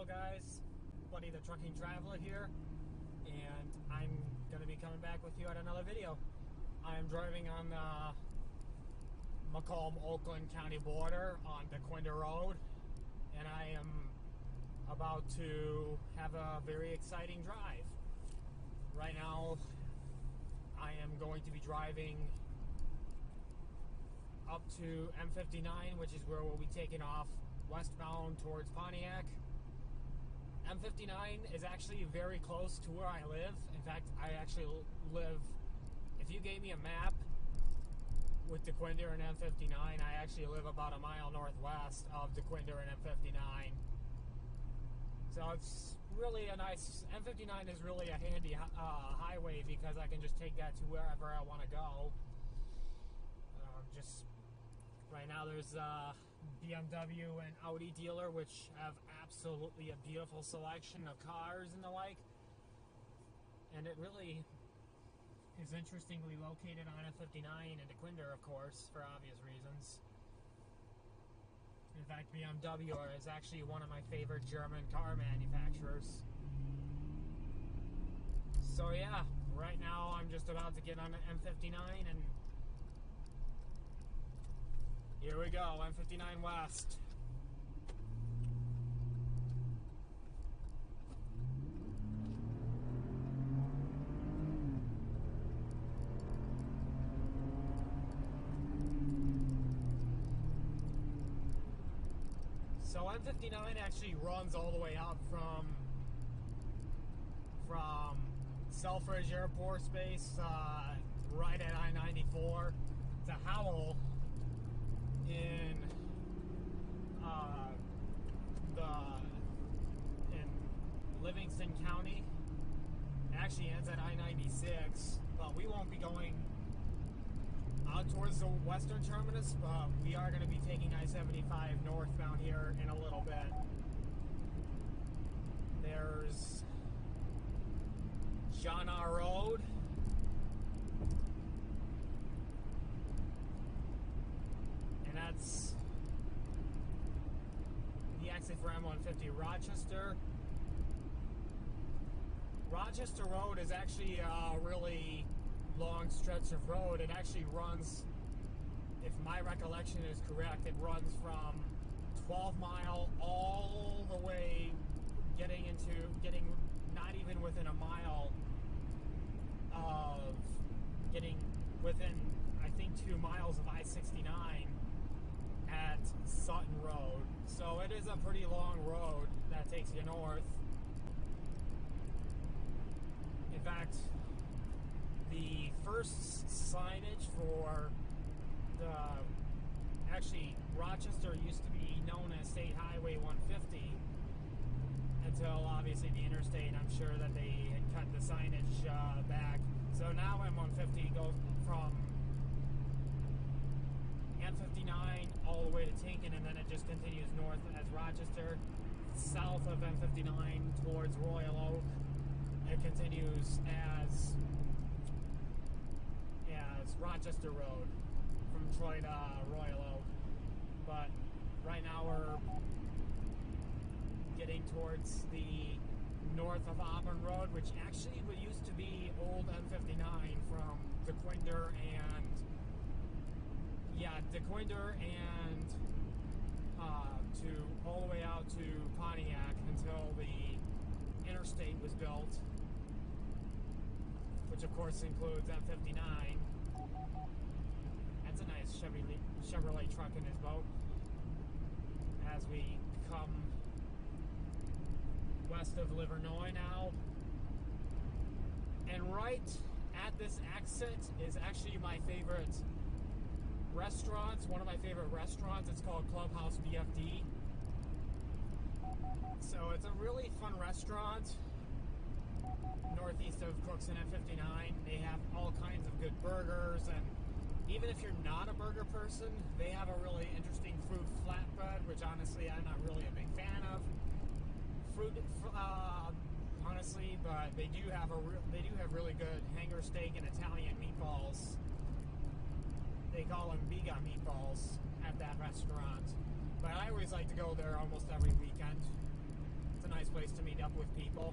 guys, Buddy the Trucking Traveler here, and I'm going to be coming back with you at another video. I am driving on the Macomb-Oakland County border on DeQuinder Road, and I am about to have a very exciting drive. Right now, I am going to be driving up to M-59, which is where we'll be taking off westbound towards Pontiac. M-59 is actually very close to where I live. In fact, I actually live, if you gave me a map with DeQuinder and M-59, I actually live about a mile northwest of DeQuinder and M-59. So it's really a nice, M-59 is really a handy highway because I can just take that to wherever I want to go. Just right now there's a BMW and Audi dealer which have absolutely a beautiful selection of cars and the like. And it really is interestingly located on M-59 and DeQuinder, of course, for obvious reasons. In fact, BMW is actually one of my favorite German car manufacturers. So yeah, right now I'm just about to get on the M-59 and here we go, M-59 West. So M-59 actually runs all the way out from Selfridge Airport Space, right at I-94 to Howell in Livingston County. It actually ends at I-96, but we won't be going out towards the western terminus, but we are going to be taking I-75 northbound here in a little bit. There's John R. Road, and that's the exit for M150 Rochester. Rochester Road is actually a really long stretch of road. It actually runs, if my recollection is correct, it runs from 12 Mile all the way, getting not even within a mile of getting within, I think, 2 miles of I-69 at Sutton Road. So it is a pretty long road that takes you north. In fact, the first signage for actually Rochester used to be known as State Highway 150 until obviously the interstate, I'm sure that they had cut the signage back. So now M150 goes from M59 all the way to Tinkin, and then it just continues north as Rochester. South of M59 towards Royal Oak, it continues as Rochester Road from Troy to Royal Oak. But right now we're getting towards the north of Auburn Road, which actually used to be old M59 from DeQuinder and to all the way out to Pontiac until the interstate was built, which of course includes M59. That's a nice Chevrolet truck in his boat. As we come west of Livernois now, and right at this exit is actually my favorite restaurant. One of my favorite restaurants. It's called Clubhouse BFD. So it's a really fun restaurant northeast of Crooks and M59. They have all kinds of good burgers, and even if you're not a burger person, they have a really interesting fruit flatbread, which honestly I'm not really a big fan of. Honestly, but they do have really good hanger steak and Italian meatballs. They call them biga meatballs at that restaurant. But I always like to go there almost every weekend. It's a nice place to meet up with people.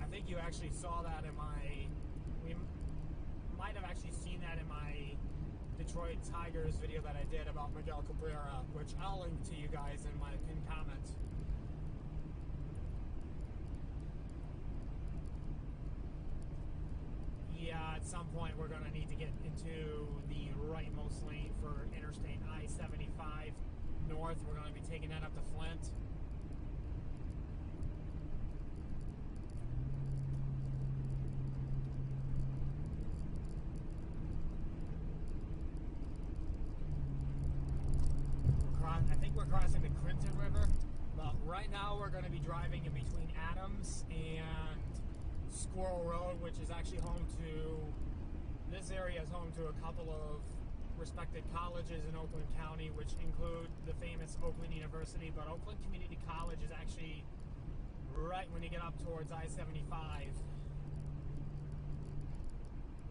I think you actually saw that in we might have actually seen that in my Detroit Tigers video that I did about Miguel Cabrera, which I'll link to you guys in my pinned comment. Yeah, at some point we're going to need to get into the rightmost lane for Interstate I-75 north. We're going to be taking that up to Flint. I think we're crossing the Clinton River, but right now we're going to be driving in between Adams and Squirrel Road, which is actually home to, this area is home to a couple of respected colleges in Oakland County, which include the famous Oakland University, but Oakland Community College is actually right when you get up towards I-75.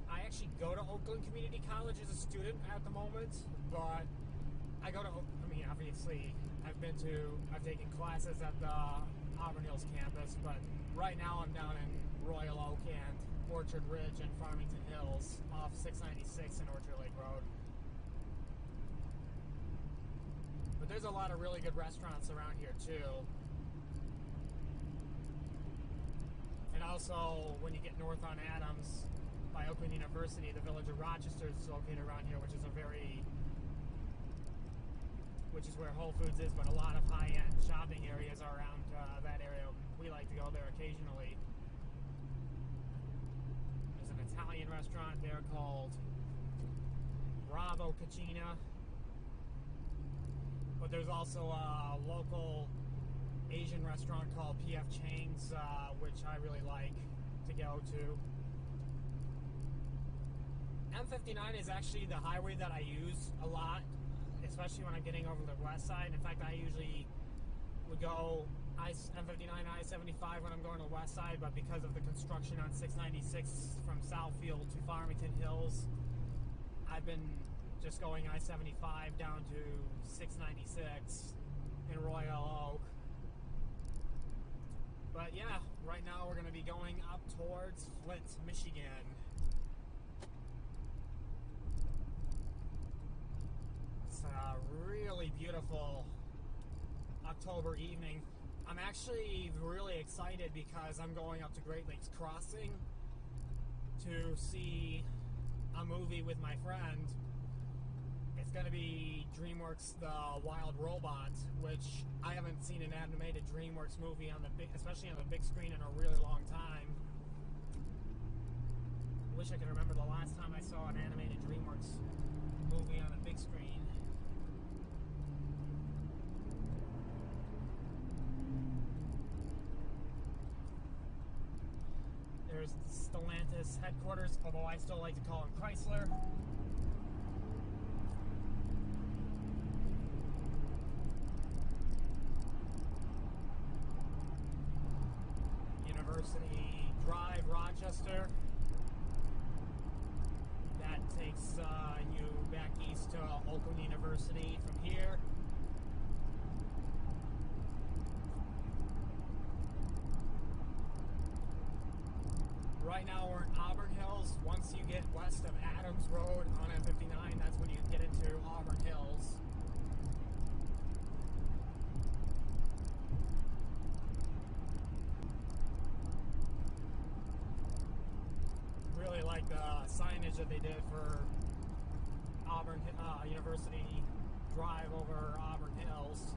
I actually go to Oakland Community College as a student at the moment, but I go to, I mean, obviously, I've taken classes at the Auburn Hills campus, but right now I'm down in Royal Oak and Orchard Ridge and Farmington Hills off 696 and Orchard Lake Road. But there's a lot of really good restaurants around here too. And also, when you get north on Adams by Oakland University, the village of Rochester is located around here, which is where Whole Foods is, but a lot of high-end shopping areas are around that area. We like to go there occasionally. There's an Italian restaurant there called Bravo Cucina. But there's also a local Asian restaurant called P.F. Chang's, which I really like to go to. M-59 is actually the highway that I use a lot, especially when I'm getting over the west side. In fact, I usually would go M-59, I-75 when I'm going to the west side, but because of the construction on 696 from Southfield to Farmington Hills, I've been just going I-75 down to 696 in Royal Oak. But yeah, right now we're going to be going up towards Flint, Michigan. It's a really beautiful October evening. I'm actually really excited because I'm going up to Great Lakes Crossing to see a movie with my friend. It's going to be DreamWorks The Wild Robot, which I haven't seen an animated DreamWorks movie especially on the big screen in a really long time. I wish I could remember the last time I saw an animated DreamWorks movie on a big screen. There's Stellantis headquarters, although I still like to call them Chrysler. University Drive, Rochester. That takes you back east to Oakland University from here. Right now we're in Auburn Hills. Once you get west of Adams Road on M-59, that's when you get into Auburn Hills. Really like the signage that they did for Auburn University Drive over Auburn Hills.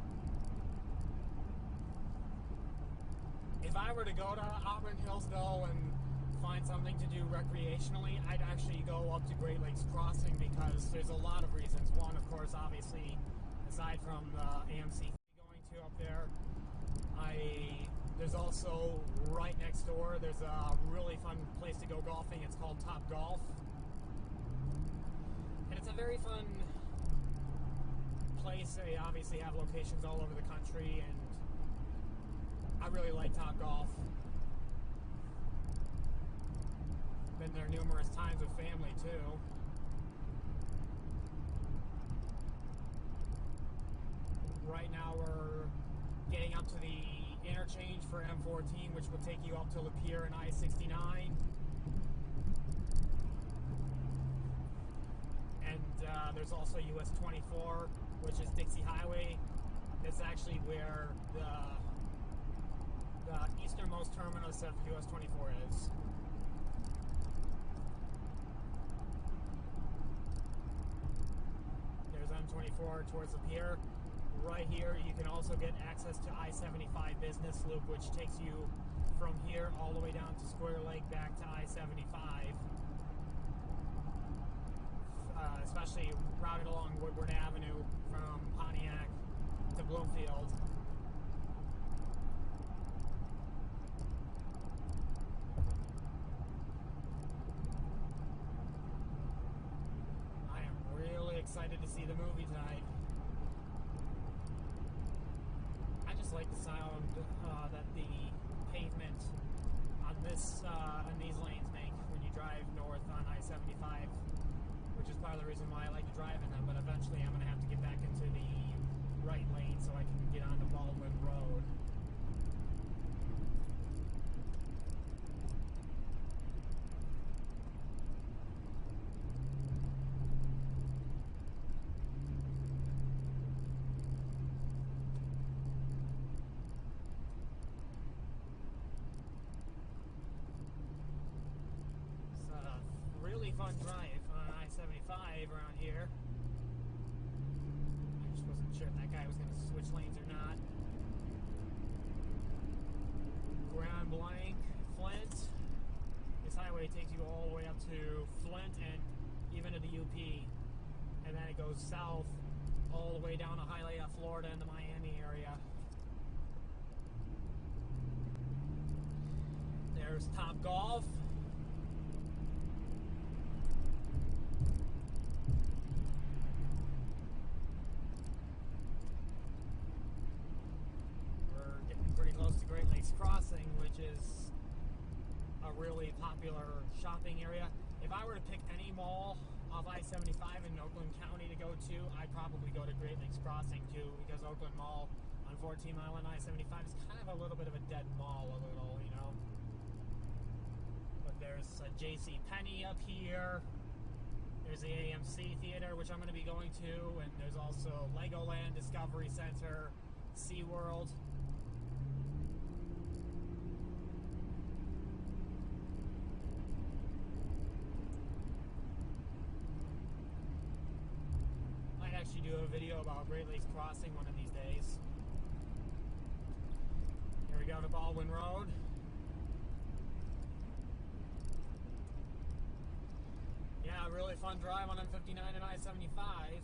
If I were to go to Auburn Hills though and find something to do recreationally, I'd actually go up to Great Lakes Crossing because there's a lot of reasons. One, of course, obviously, aside from the AMC going to up there, there's also right next door, there's a really fun place to go golfing. It's called Top Golf. And it's a very fun place. They obviously have locations all over the country, and I really like Top Golf. Been there numerous times with family too. Right now we're getting up to the interchange for M14, which will take you up to Lapeer and I-69. And there's also US 24, which is Dixie Highway. It's actually where the easternmost terminus of US 24 is. There's M24 towards Lapeer. Right here, you can also get access to I-75 Business Loop, which takes you from here all the way down to Square Lake back to I-75. Especially routed along Woodward Avenue from Pontiac to Bloomfield. I am really excited to see the movie tonight. I just like the sound that the pavement on these lanes make when you drive north on I-75. Which is part of the reason why I like to drive in them, but eventually I'm going to have to get back into the right lane so I can get onto Baldwin Road. It's a really fun drive on I-75 around here. I just wasn't sure if that guy was going to switch lanes or not. Grand Blanc, Flint. This highway takes you all the way up to Flint and even to the UP. And then it goes south all the way down to Hialeah, Florida and the Miami area. There's Top Golf. Crossing, which is a really popular shopping area. If I were to pick any mall off I-75 in Oakland County to go to, I'd probably go to Great Lakes Crossing too, because Oakland Mall on 14 Mile and I-75 is kind of a little bit of a dead mall, you know. But there's a J.C. Penney up here. There's the AMC Theater, which I'm going to be going to, and there's also Legoland, Discovery Center, SeaWorld. Do a video about Great Lakes Crossing one of these days. Here we go to Baldwin Road. Yeah, really fun drive on M-59 and I-75.